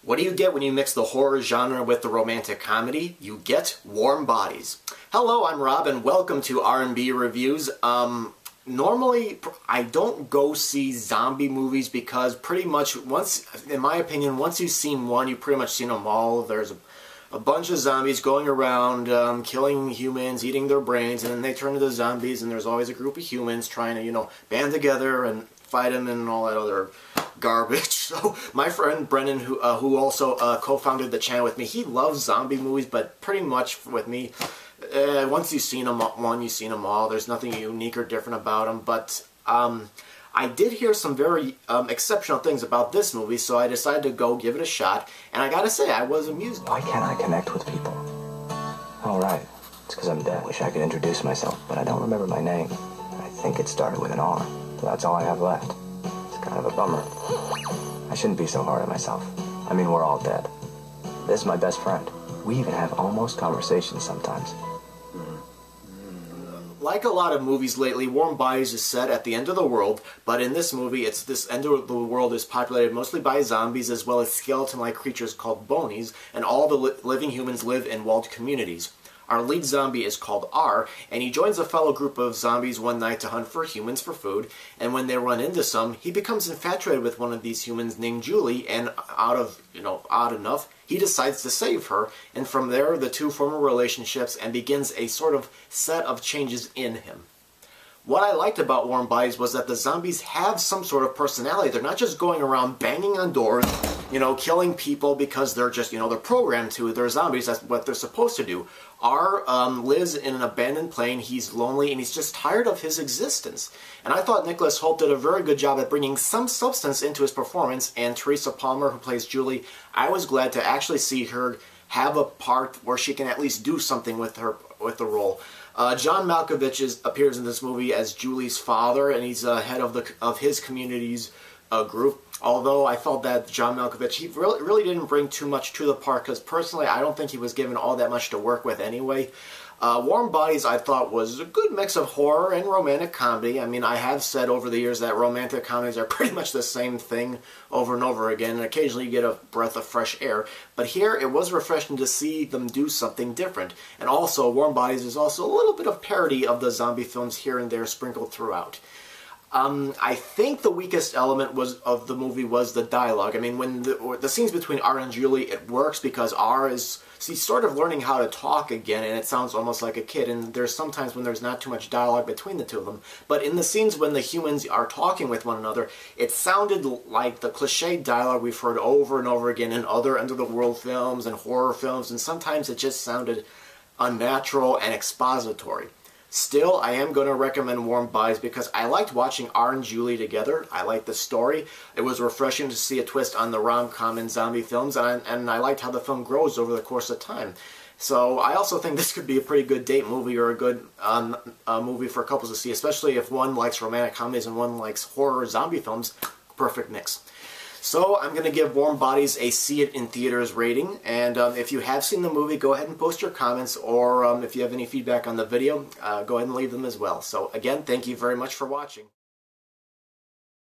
What do you get when you mix the horror genre with the romantic comedy? You get Warm Bodies. Hello, I'm Rob, and welcome to R&B Reviews. Normally, I don't go see zombie movies because pretty much in my opinion, once you've seen one, you've pretty much seen them all. There's a bunch of zombies going around, killing humans, eating their brains, and then they turn into zombies, and there's always a group of humans trying to, band together and fight them and all that other garbage. So my friend Brennan, who also co-founded the channel with me, he loves zombie movies, but pretty much with me, once you've seen them one, you've seen them all. There's nothing unique or different about them, but I did hear some very exceptional things about this movie, so I decided to go give it a shot, and I gotta say, I was amused. Why can't I connect with people? Oh, right. It's because I'm dead. Wish I could introduce myself, but I don't remember my name. I think it started with an R, so that's all I have left. It's kind of a bummer. I shouldn't be so hard on myself. I mean, we're all dead. This is my best friend. We even have almost conversations sometimes. Like a lot of movies lately, Warm Bodies is set at the end of the world, but in this movie, this end of the world is populated mostly by zombies as well as skeleton-like creatures called bonies, and all the living humans live in walled communities. Our lead zombie is called R, and he joins a fellow group of zombies one night to hunt for humans for food, and when they run into some, he becomes infatuated with one of these humans named Julie, and odd enough, he decides to save her, and from there, the two form a relationships and begins a sort of set of changes in him. What I liked about Warm Bodies was that the zombies have some sort of personality. They're not just going around banging on doors, killing people because they're just, they're programmed to. They're zombies. That's what they're supposed to do. R lives in an abandoned plane. He's lonely and he's just tired of his existence. And I thought Nicholas Hoult did a very good job at bringing some substance into his performance. And Teresa Palmer, who plays Julie, I was glad to actually see her have a part where she can at least do something with the role. John Malkovich appears in this movie as Julie's father, and he's head of his community's group. Although I felt that John Malkovich, he really didn't bring too much to the part, because personally I don't think he was given all that much to work with anyway. Warm Bodies, I thought, was a good mix of horror and romantic comedy. I mean, I have said over the years that romantic comedies are pretty much the same thing over and over again, and occasionally you get a breath of fresh air. But here, it was refreshing to see them do something different. And also, Warm Bodies is also a little bit of parody of the zombie films here and there sprinkled throughout. I think the weakest element of the movie was the dialogue. I mean, when the scenes between R and Julie, it works because he's sort of learning how to talk again, and it sounds almost like a kid, and there's sometimes when there's not too much dialogue between the two of them. But in the scenes when the humans are talking with one another, it sounded like the cliched dialogue we've heard over and over again in other end-of-the-world films and horror films, and sometimes it just sounded unnatural and expository. Still, I am going to recommend Warm Bodies because I liked watching R and Julie together. I liked the story. It was refreshing to see a twist on the rom-com in zombie films, and I liked how the film grows over the course of time. So I also think this could be a pretty good date movie or a good movie for couples to see, especially if one likes romantic comedies and one likes horror zombie films. Perfect mix. So I'm going to give Warm Bodies a see it in theaters rating, and if you have seen the movie, go ahead and post your comments, or if you have any feedback on the video, go ahead and leave them as well. So again, thank you very much for watching.